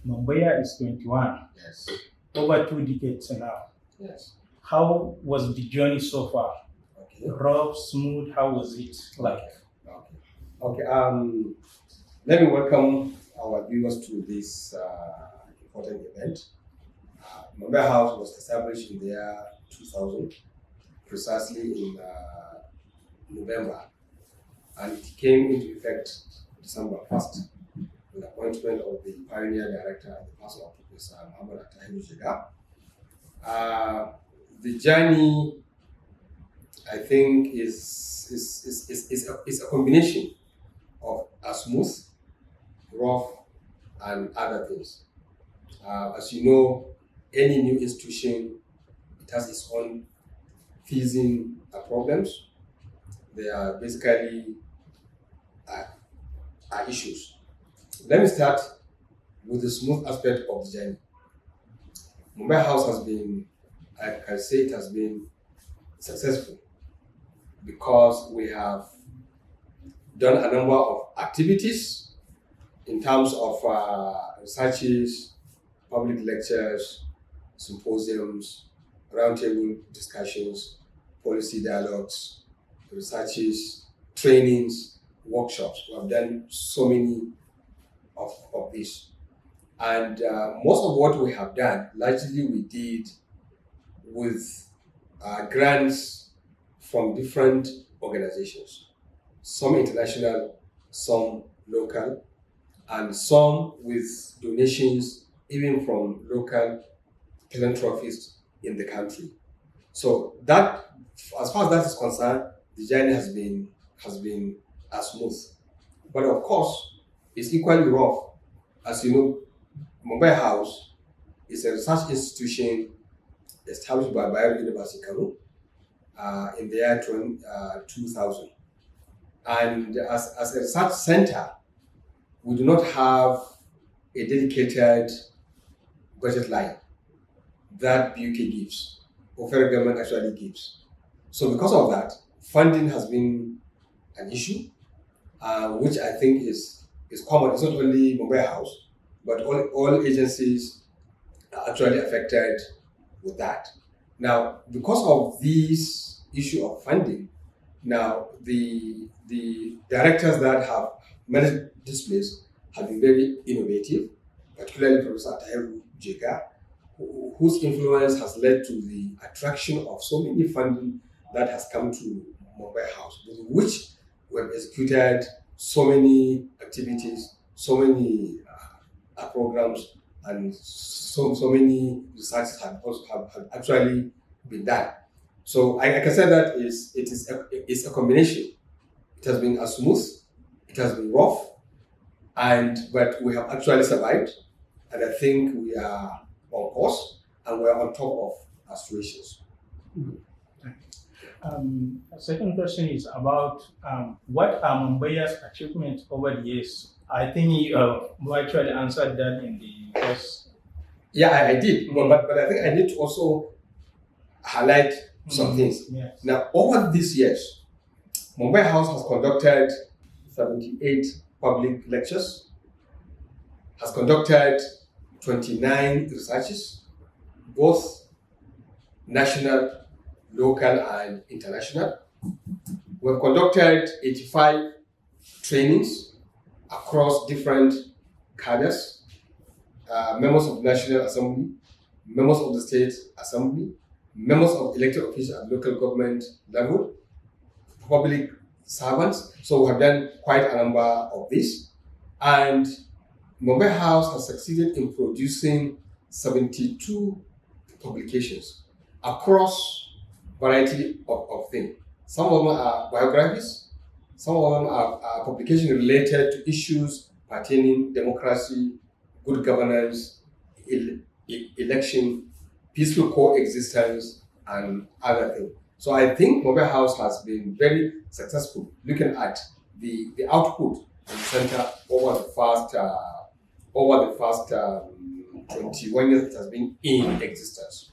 MAMBAYYA is 21, Yes. over 2 decades now. Yes. How was the journey so far? Okay. Rough, smooth, how was it like? Okay. Let me welcome our viewers to this important event. MAMBAYYA House was established in the year 2000, precisely in November, and it came into effect December 1st with the appointment of the pioneer director and the person of Professor Aminu Kano. The journey, I think, is a combination of a smooth, rough, and other things. As you know, any new institution, it has its own teething problems. They are basically issues. Let me start with the smooth aspect of the journey. MAMBAYYA House has been, I can say it has been successful because we have done a number of activities in terms of researches, public lectures, symposiums, roundtable discussions, policy dialogues, researches, trainings, workshops. We have done so many of these. And most of what we have done, largely we did with grants from different organizations, some international, some local, and some with donations even from local philanthropists in the country. So that, as far as that is concerned, the journey has been smooth. But of course, it's equally rough. As you know, MAMBAYYA House is a research institution established by University Kano in the year 2000. And as a research center, we do not have a dedicated budget line that BUK gives, or federal government actually gives. So because of that, funding has been an issue, which I think is common. It's not only MAMBAYYA House, but all agencies are actually affected with that. Now, because of this issue of funding, now the directors that have managed this place have been very innovative, particularly Professor Taheru Jega, whose influence has led to the attraction of so many funding that has come to MAMBAYYA House, with which we have executed so many activities, so many programs, and so many researches have actually been done. So I can say that it's a combination. It has been smooth, it has been rough, but we have actually survived, and I think we are on course and we are on top of our situations. Second question is about what are MAMBAYYA's achievements over the years? I think you actually answered that in the first. Yeah, I did, but I think I need to also highlight some things. Yes. Now, over these years, MAMBAYYA House has conducted 78 public lectures, has conducted 29 researches, both national, local, and international. We have conducted 85 trainings across different cadres, members of the National Assembly, members of the State Assembly, members of elected officials at local government level, public servants. So we have done quite a number of these. And MAMBAYYA House has succeeded in producing 72 publications across a variety of things. Some of them are biographies, some of them are publications related to issues pertaining democracy, good governance, election, peaceful coexistence, and other things. So I think MAMBAYYA House has been very successful looking at the output in the center over the past 21 years it has been in existence.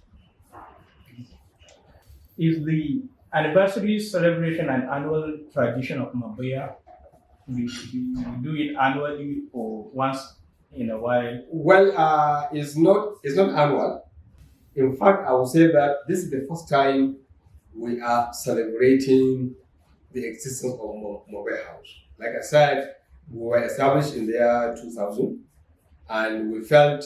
Is the anniversary celebration an annual tradition of MAMBAYYA? We do it annually or once in a while? Well, it's not annual. In fact, I would say that this is the first time we are celebrating the existence of Mobile House. Like I said, we were established in the year 2000, and we felt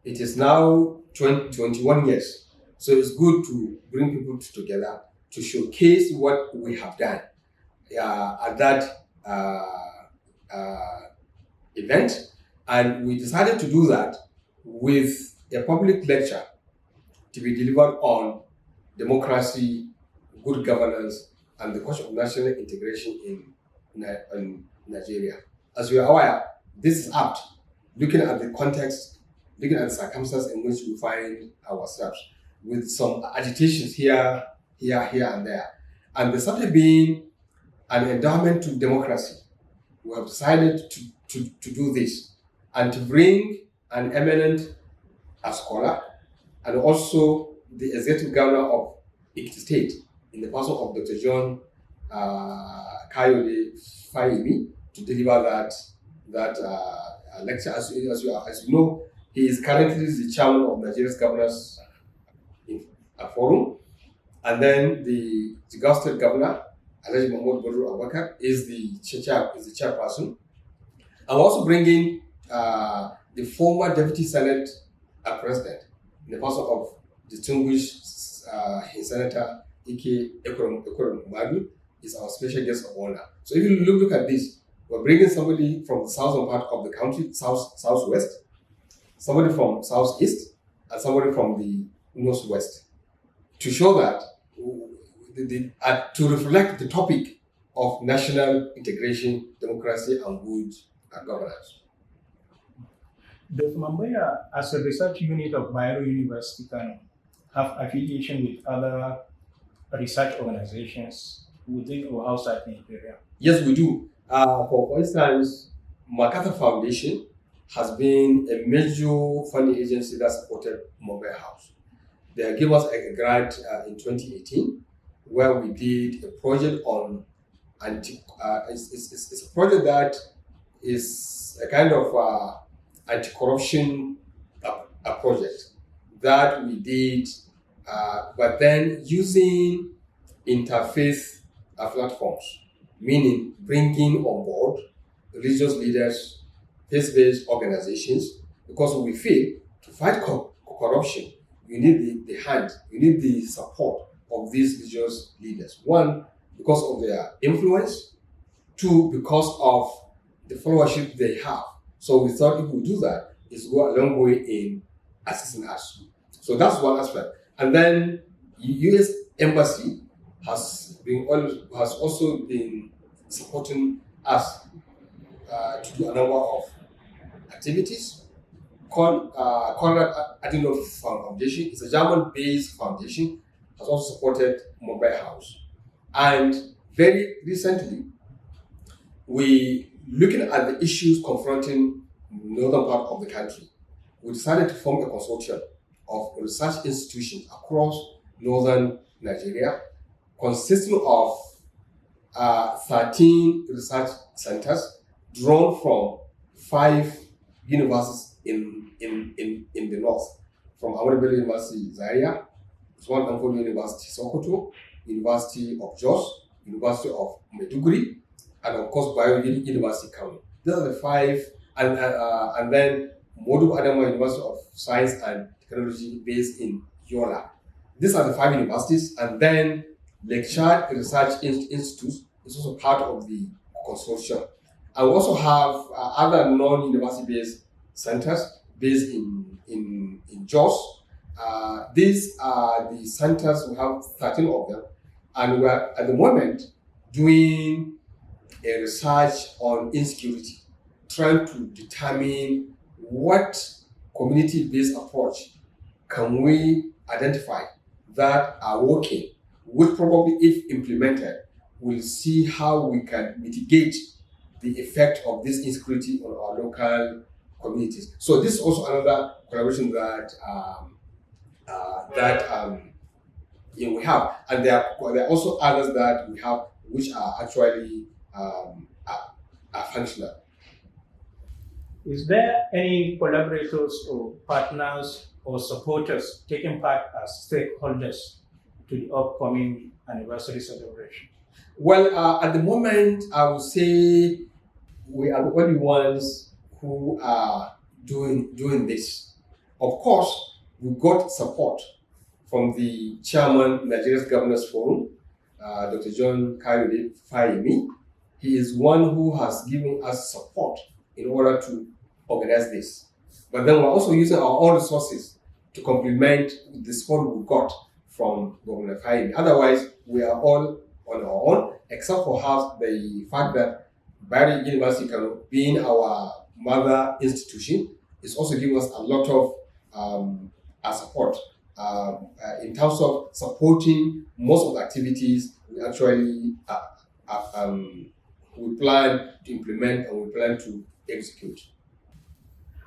it is now 21 years. So it's good to bring people together to showcase what we have done at that event. And we decided to do that with a public lecture to be delivered on democracy, good governance, and the question of national integration in Nigeria. As we are aware, this is apt, looking at the context, looking at the circumstances in which we find ourselves, with some agitations here, and there. And the subject being an endowment to democracy, we have decided to do this and to bring an eminent scholar and also the executive governor of Ekiti State in the person of Dr. John Kayode Fayemi to deliver that lecture. As you know, he is currently the chairman of Nigeria's Governors Forum, and then the Jigawa State Governor, Alhaji Mahmoud Badru Abubakar, is the chairperson. I'm also bringing the former Deputy Senate President in the person of distinguished Senator Ike Ekweremadu is our special guest of honor. So if you look at this, we're bringing somebody from the southern part of the country, southwest, somebody from southeast, and somebody from the northwest, to show that to reflect the topic of national integration, democracy, and good governance. Does MAMBAYYA, as a research unit of Bayero University, Kano, have affiliation with other research organizations within or outside Nigeria? Yes, we do. For instance, MacArthur Foundation has been a major funding agency that supported Mobile House. They gave us a grant in 2018 where we did a project on it's a project that is a kind of anti-corruption project that we did, but then using interfaith platforms, meaning bringing on board religious leaders, faith-based organizations, because we feel to fight corruption, you need the hand, you need the support of these religious leaders. One, because of their influence. Two, because of the followership they have. So we thought if we do that, it's go a long way in assisting us. So that's one aspect. And then U.S. Embassy has also been supporting us to do a number of activities. Konrad Adenauer Foundation is a German-based foundation, has also supported Mobile House. And very recently, we, looking at the issues confronting northern part of the country, we decided to form a consortium of research institutions across northern Nigeria, consisting of 13 research centers drawn from 5 universities in the north, from Ahmadu Bello University Zaria, Usman Danfodio University Sokoto, University of Jos, University of Maiduguri, and of course Bayero University Kano. These are the 5, and then Modu Adama University of Science and Technology based in Yola. These are the 5 universities, and then Lake Chad Research Institute is also part of the consortium. And we also have other non-university based centers based in Jos. These are the centers, we have 13 of them, and we are at the moment doing a research on insecurity, trying to determine what community-based approach can we identify that are working, which probably, if implemented, we'll see how we can mitigate the effect of this insecurity on our local communities. So this is also another collaboration that we have, and there are also others that we have which are actually are functional. Is there any collaborators or partners or supporters taking part as stakeholders to the upcoming anniversary celebration? Well, at the moment, I would say we are the only ones who are doing this. Of course, we got support from the chairman, Nigeria's Governors Forum, Dr. John Kayode Fayemi. He is one who has given us support in order to organize this. But then we're also using our own resources to complement the support we got from Governor Fayemi. Otherwise, we are all on our own, except for the fact that Bayero University, being our mother institution, is also giving us a lot of support in terms of supporting most of the activities we actually we plan to implement and we plan to execute.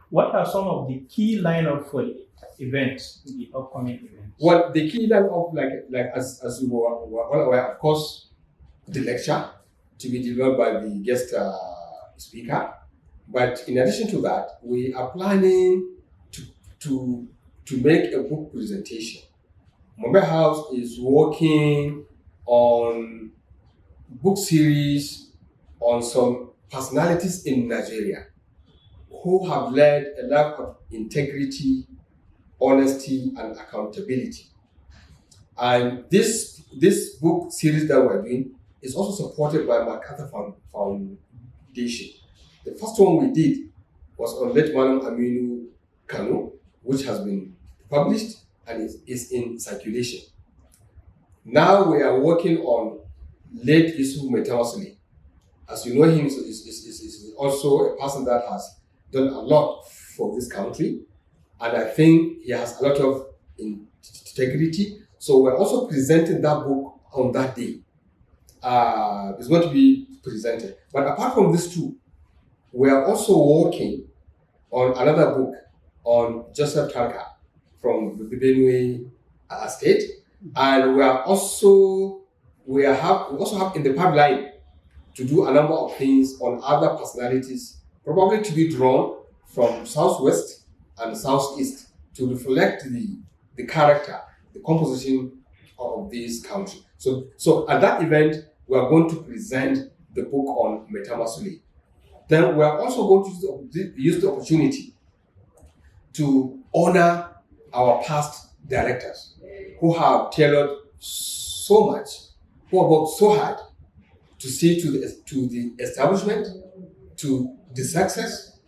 What are some of the key lineup for the events, the upcoming events? Well, the key lineup, as you were all aware, of course, the lecture to be delivered by the guest speaker. But in addition to that, we are planning to make a book presentation. MAMBAYYA House is working on book series on some personalities in Nigeria who have led a life of integrity, honesty, and accountability. And this book series that we're doing is also supported by MacArthur Foundation. The first one we did was on late Aminu Kano, which has been published and is in circulation. Now we are working on late Yusuf Metawassili. As you know, him is also a person that has done a lot for this country, and I think he has a lot of integrity. So we're also presenting that book on that day. It's going to be presented. But apart from these two, we are also working on another book on Joseph Tarka from the Benue State, and we also have in the pipeline to do a number of things on other personalities, probably to be drawn from Southwest and Southeast to reflect the character, the composition of this country. So at that event, we are going to present the book on Metamasuli. Then we are also going to use the opportunity to honor our past directors who have tailored so much, who have worked so hard to see to the establishment, to the success,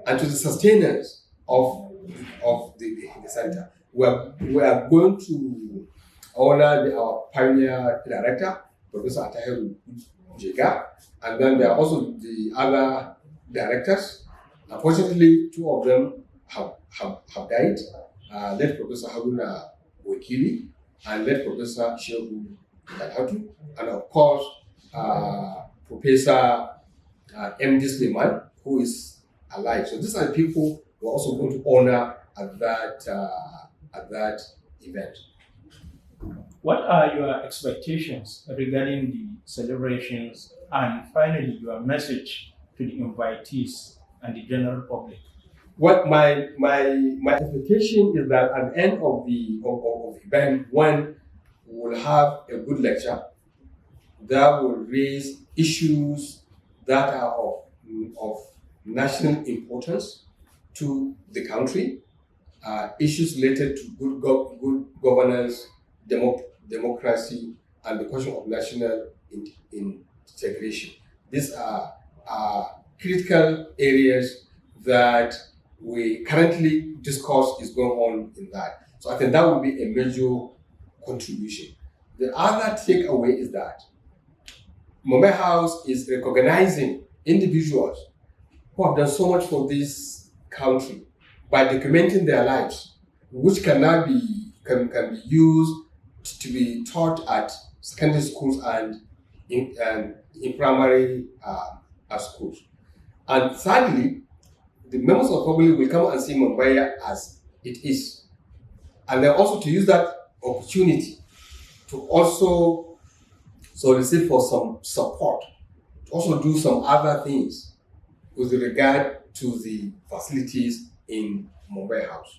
and to the sustenance of the center. We are going to honor our pioneer director, Professor Atahiru Jega, and then there are also the other directors. Unfortunately, two of them have died. Late Professor Haruna Wakili and late Professor Shehu Dalhatu, and of course Professor M. Disliman, who is alive. So these are the people who are also going to honor at that event. What are your expectations regarding the celebrations, and finally your message to the invitees and the general public? What my expectation is that at the end of the event, one will have a good lecture that will raise issues that are of national importance to the country, issues related to good governance, democracy, and the question of national integration. These are critical areas that we currently discuss is going on in that. So I think that will be a major contribution. The other takeaway is that MAMBAYYA House is recognizing individuals who have done so much for this country by documenting their lives, which can be used to be taught at secondary schools and in primary schools. And thirdly, the members of the public will come and see MAMBAYYA as it is, and then also to use that opportunity to also solicit for some support, to also do some other things with regard to the facilities in MAMBAYYA House.